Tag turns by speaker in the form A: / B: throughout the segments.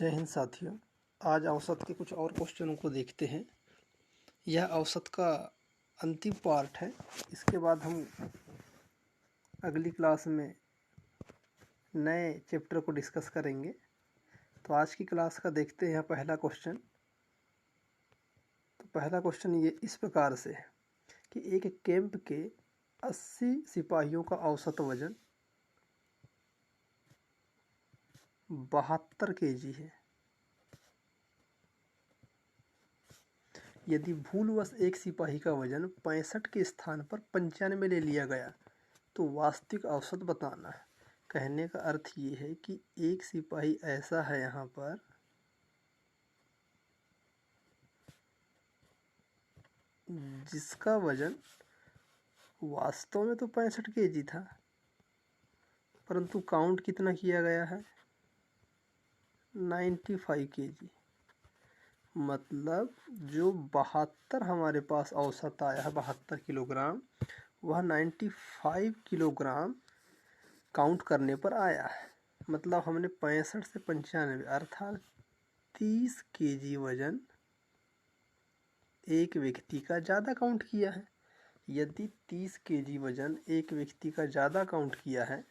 A: जय हिंद साथियों। आज औसत के कुछ और क्वेश्चनों को देखते हैं। यह औसत का अंतिम पार्ट है। इसके बाद हम अगली क्लास में नए चैप्टर को डिस्कस करेंगे। तो आज की क्लास का देखते हैं पहला क्वेश्चन। तो पहला क्वेश्चन ये इस प्रकार से है कि एक कैंप के 80 सिपाहियों का औसत वजन 72 kg है। यदि भूलवश एक सिपाही का वजन 65 के स्थान पर 95 ले लिया गया तो वास्तविक औसत बताना है। कहने का अर्थ ये है कि एक सिपाही ऐसा है यहाँ पर जिसका वजन वास्तव में तो 65 kg था, परंतु काउंट कितना किया गया है, 95 kg। मतलब जो 72 हमारे पास औसत आया है 72 किलोग्राम, वह 95 किलोग्राम काउंट करने पर आया है। मतलब हमने 65 से 95 अर्थात 30 kg वजन एक व्यक्ति का ज़्यादा काउंट किया है। यदि 30 kg वजन एक व्यक्ति का ज़्यादा काउंट किया है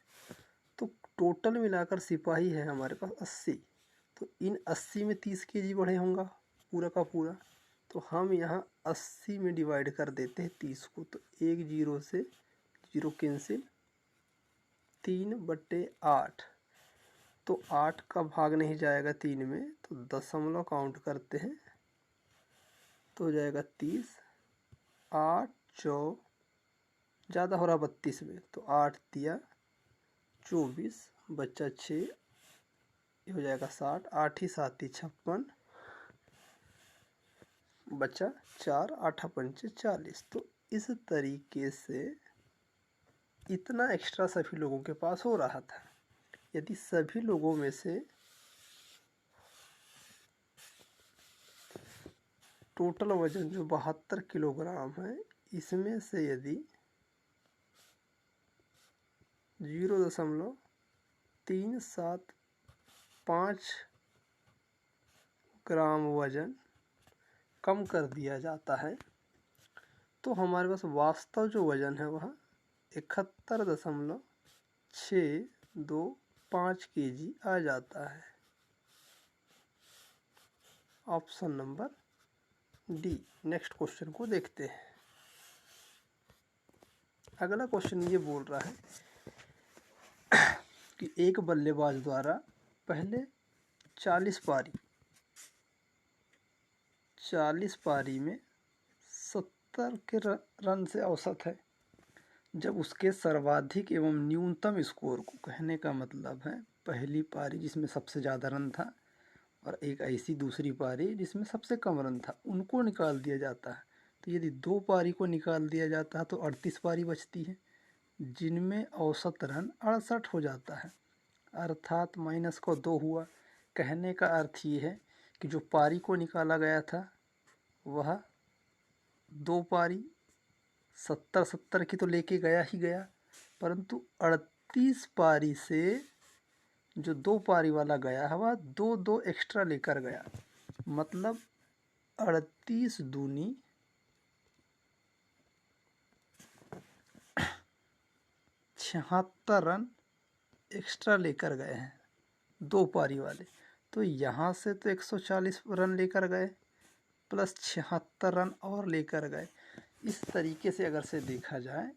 A: तो टोटल मिलाकर सिपाही है हमारे पास 80। तो इन 80 में 30 kg बढ़े होंगे पूरा का पूरा। तो हम यहाँ 80 में डिवाइड कर देते हैं 30 को। तो एक जीरो से जीरो कैंसिल, 3/8। तो 8 का भाग नहीं जाएगा 3 में, तो दशमलव काउंट करते हैं तो हो जाएगा 30। 8 चौ ज़्यादा हो रहा 32 में, तो 8 दिया 24, बच्चा 6, ये हो जाएगा 60। 8 ही 7 56, बच्चा 4, 8 पंचे 40। तो इस तरीके से इतना एक्स्ट्रा सभी लोगों के पास हो रहा था। यदि सभी लोगों में से टोटल वजन जो 72 किलोग्राम है, इसमें से यदि 0.375 ग्राम वजन कम कर दिया जाता है तो हमारे पास वास्तव जो वजन है वह 71.625 kg आ जाता है। Option number D. Next question को देखते हैं। अगला क्वेश्चन ये बोल रहा है कि एक बल्लेबाज द्वारा पहले 40 पारी में 70 के रन से औसत है। जब उसके सर्वाधिक एवं न्यूनतम स्कोर को, कहने का मतलब है पहली पारी जिसमें सबसे ज़्यादा रन था और एक ऐसी दूसरी पारी जिसमें सबसे कम रन था, उनको निकाल दिया जाता है। तो यदि 2 पारी को निकाल दिया जाता है तो 38 पारी बचती है, जिनमें औसत रन 68 हो जाता है। अर्थात माइनस को 2 हुआ। कहने का अर्थ ये है कि जो पारी को निकाला गया था वह 2 पारी 70 की तो लेके गया ही गया, परंतु 38 पारी से जो 2 पारी वाला गया है वह 2 एक्स्ट्रा लेकर गया। मतलब 38 दूनी 76 रन एक्स्ट्रा लेकर गए हैं 2 पारी वाले। तो यहाँ से तो 140 रन लेकर गए प्लस 76 रन और लेकर गए। इस तरीके से अगर से देखा जाए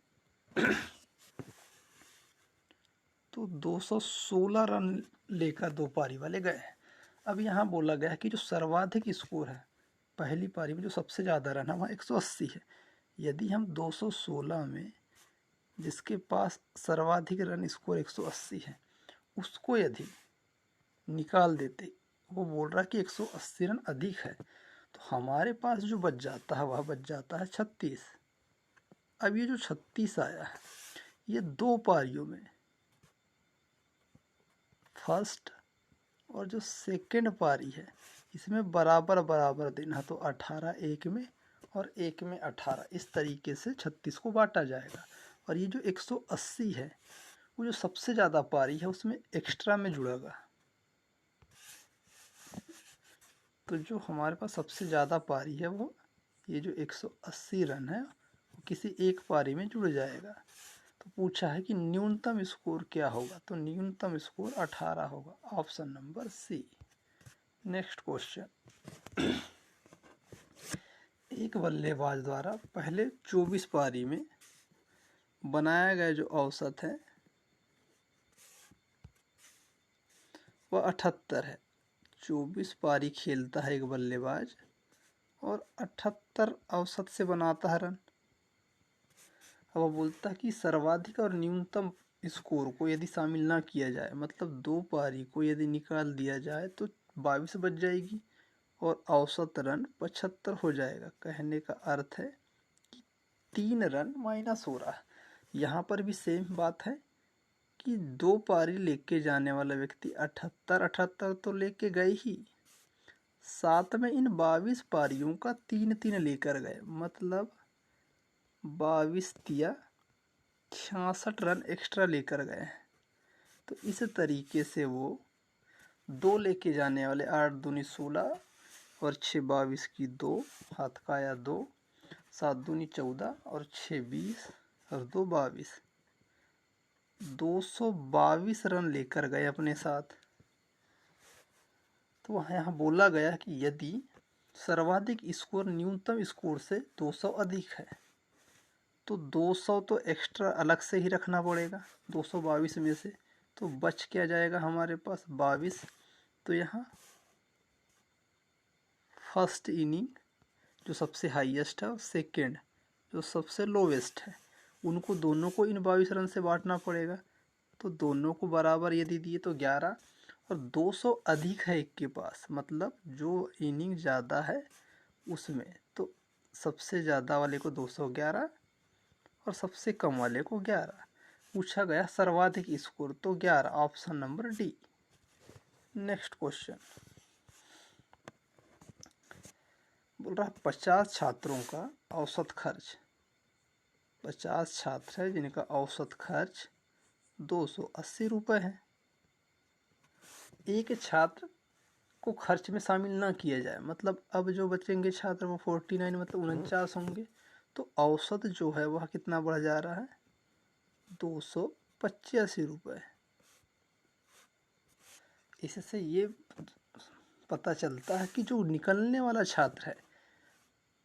A: तो 216 रन लेकर 2 पारी वाले गए। अब यहाँ बोला गया है कि जो सर्वाधिक स्कोर है पहली पारी में, जो सबसे ज़्यादा रन है वह 180 है। यदि हम 216 में जिसके पास सर्वाधिक रन स्कोर 180 है उसको यदि निकाल देते, वो बोल रहा है कि 180 रन अधिक है, तो हमारे पास जो बच जाता है वह बच जाता है 36। अब ये जो 36 आया है ये 2 पारियों में, फर्स्ट और जो सेकंड पारी है इसमें बराबर बराबर देना, तो 18 एक में और एक में 18, इस तरीके से 36 को बांटा जाएगा। और ये जो 180 है वो जो सबसे ज़्यादा पारी है उसमें एक्स्ट्रा में जुड़ेगा। तो जो हमारे पास सबसे ज़्यादा पारी है वो ये जो 180 रन है वो किसी एक पारी में जुड़ जाएगा। तो पूछा है कि न्यूनतम स्कोर क्या होगा, तो न्यूनतम स्कोर 18 होगा, option number C. Next question, एक बल्लेबाज द्वारा पहले 24 पारी में बनाया गया जो औसत है वह 78 है। 24 पारी खेलता है एक बल्लेबाज और 78 औसत से बनाता है रन। अब वो बोलता है कि सर्वाधिक और न्यूनतम स्कोर को यदि शामिल ना किया जाए, मतलब 2 पारी को यदि निकाल दिया जाए तो 22 बच जाएगी और औसत रन 75 हो जाएगा। कहने का अर्थ है कि 3 रन माइनस हो रहा है। यहाँ पर भी सेम बात है कि 2 पारी लेके जाने वाला व्यक्ति 78 तो लेके गए ही, साथ में इन 22 पारियों का 3 लेकर गए, मतलब 22 तिया 66 रन एक्स्ट्रा लेकर गए। तो इस तरीके से वो 2 लेके जाने वाले 8 दूनी 16 और 6 22 की 2 हाथ का आया 2, 7 दूनी 14 और 6 20 और 2 22, 222 रन लेकर गए अपने साथ। तो वहाँ यहाँ बोला गया कि यदि सर्वाधिक स्कोर न्यूनतम स्कोर से 200 अधिक है तो 200 तो एक्स्ट्रा अलग से ही रखना पड़ेगा 222 में से, तो बच क्या जाएगा हमारे पास 22। तो यहाँ फर्स्ट इनिंग जो सबसे हाईएस्ट है और सेकेंड जो सबसे लोवेस्ट है, उनको दोनों को इन 22 रन से बांटना पड़ेगा। तो दोनों को बराबर यदि दिए तो 11 और 200 अधिक है एक के पास, मतलब जो इनिंग ज़्यादा है उसमें, तो सबसे ज़्यादा वाले को 211 और सबसे कम वाले को 11। पूछा गया सर्वाधिक स्कोर, तो 11, option number D. Next question बोल रहा है 50 छात्रों का औसत खर्च, 50 छात्र है जिनका औसत खर्च 280 रुपये है। एक छात्र को खर्च में शामिल ना किया जाए, मतलब अब जो बचेंगे छात्र वो 49 मतलब 49 होंगे, तो औसत जो है वह कितना बढ़ जा रहा है 285 रुपये। इससे ये पता चलता है कि जो निकलने वाला छात्र है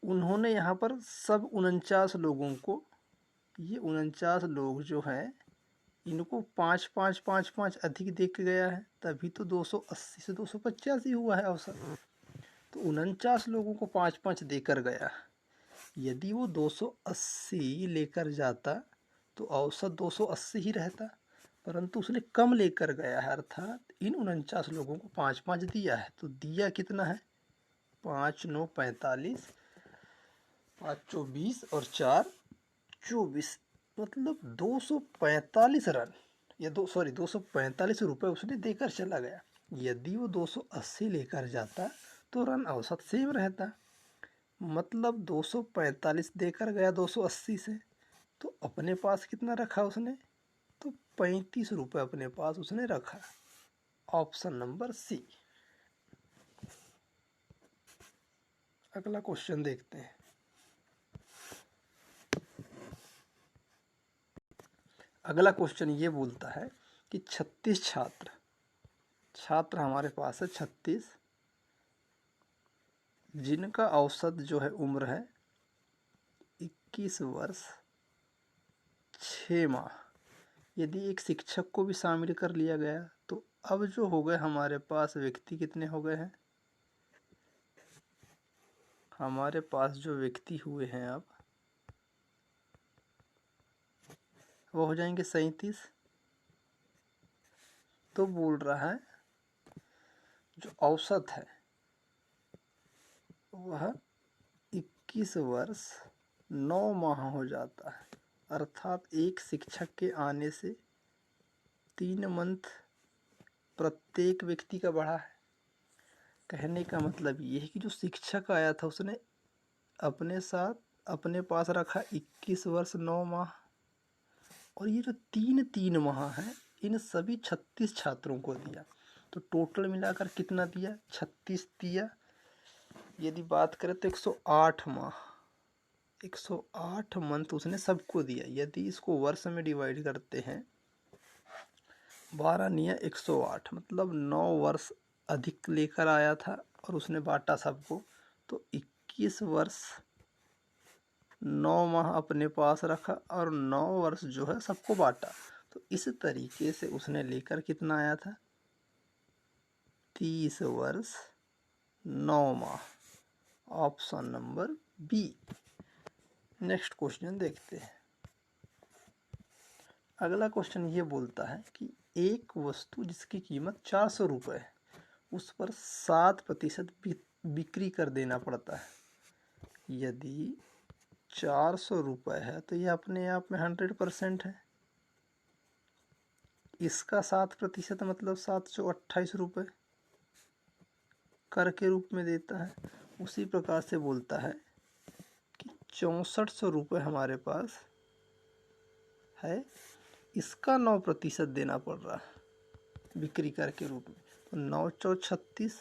A: उन्होंने यहाँ पर सब 49 लोगों को, ये 49 लोग जो हैं इनको 5 5 5 5 अधिक दे के गया है, तभी तो 280 से 285 ही हुआ है औसत। तो 49 लोगों को 5 5 देकर गया, यदि वो 280 लेकर जाता तो औसत 280 ही रहता, परंतु उसने कम लेकर गया है, अर्थात इन 49 लोगों को 5 5 दिया है। तो दिया कितना है 5 9 45, 5 24 और 4 24, मतलब 245 रन या 245 रुपये उसने देकर चला गया। यदि वो 280 लेकर जाता तो रन औसत सेम रहता, मतलब 245 देकर गया 280 से, तो अपने पास कितना रखा उसने, तो 35 रुपये अपने पास उसने रखा, ऑप्शन नंबर सी। अगला क्वेश्चन देखते हैं। अगला क्वेश्चन ये बोलता है कि 36 छात्र हमारे पास है 36, जिनका औसत जो है उम्र है 21 वर्ष 6 माह। यदि एक शिक्षक को भी शामिल कर लिया गया तो अब जो हो गए हमारे पास व्यक्ति कितने हो गए हैं, हमारे पास जो व्यक्ति हुए हैं अब वो हो जाएंगे 37। तो बोल रहा है जो औसत है वह 21 वर्ष 9 माह हो जाता है, अर्थात एक शिक्षक के आने से 3 मंथ प्रत्येक व्यक्ति का बढ़ा है। कहने का मतलब ये है कि जो शिक्षक आया था उसने अपने साथ अपने पास रखा 21 वर्ष 9 माह, और ये जो 3 माह हैं इन सभी 36 छात्रों को दिया। तो टोटल मिलाकर कितना दिया 36 दिया यदि बात करें तो 108 माह, 108 मंथ उसने सबको दिया। यदि इसको वर्ष में डिवाइड करते हैं, 12 निया 108, मतलब 9 वर्ष अधिक लेकर आया था और उसने बांटा सबको, तो 21 वर्ष 9 माह अपने पास रखा और 9 वर्ष जो है सबको बांटा। तो इस तरीके से उसने लेकर कितना आया था, 30 वर्ष 9 माह, option number B. Next question देखते हैं। अगला क्वेश्चन ये बोलता है कि एक वस्तु जिसकी कीमत 400 रुपये है, उस पर 7% बिक्री कर देना पड़ता है। यदि 400 रुपये है तो यह अपने आप में 100% है। इसका 7% मतलब 728 रुपये कर के रूप में देता है। उसी प्रकार से बोलता है कि 6400 रुपये हमारे पास है, इसका 9% देना पड़ रहा है बिक्री कर के रूप में। तो 9 चौ 36,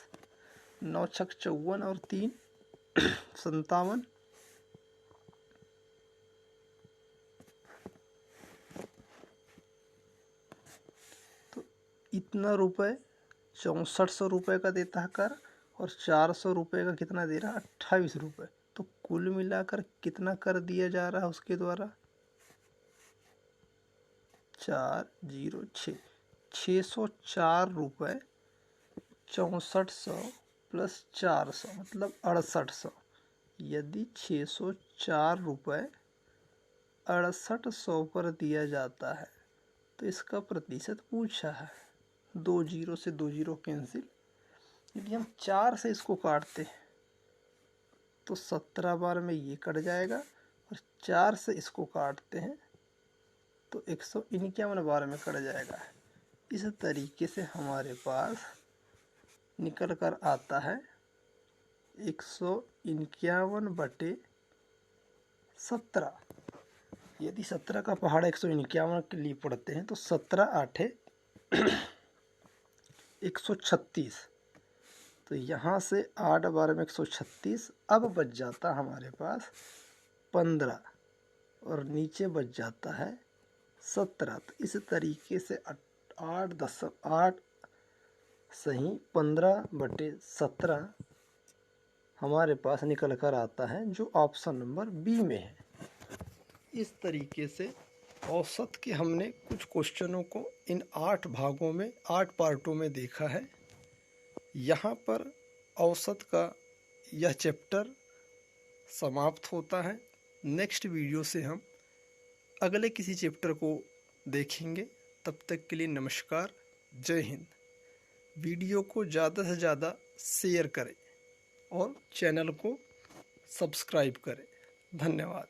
A: 9 छक 54 और 3 57, तो इतना रुपए 6400 रुपये का देता है कर, और 400 रुपये का कितना दे रहा है, 28 रुपये। तो कुल मिलाकर कितना कर दिया जा रहा है उसके द्वारा, 406, 604 रुपये 6400 प्लस 400 मतलब 6800। यदि 604 रुपये 6800 पर दिया जाता है तो इसका प्रतिशत पूछा है। 2 जीरो से 2 जीरो कैंसिल। यदि हम 4 से इसको काटते हैं तो 17 बार में ये कट जाएगा, और 4 से इसको काटते हैं तो 151 बार में कट जाएगा। इस तरीके से हमारे पास निकल कर आता है 151/17। यदि 17 का पहाड़ा 151 के लिए पढ़ते हैं तो 17 आठे 136। तो यहाँ से 8 बार में 136, अब बच जाता हमारे पास 15 और नीचे बच जाता है 17। तो इस तरीके से 8 सही 15/17 हमारे पास निकल कर आता है, जो ऑप्शन नंबर बी में है। इस तरीके से औसत के हमने कुछ क्वेश्चनों को इन 8 भागों में 8 पार्टों में देखा है। यहाँ पर औसत का यह चैप्टर समाप्त होता है। नेक्स्ट वीडियो से हम अगले किसी चैप्टर को देखेंगे। तब तक के लिए नमस्कार, जय हिंद। वीडियो को ज़्यादा से ज़्यादा शेयर करें और चैनल को सब्सक्राइब करें। धन्यवाद।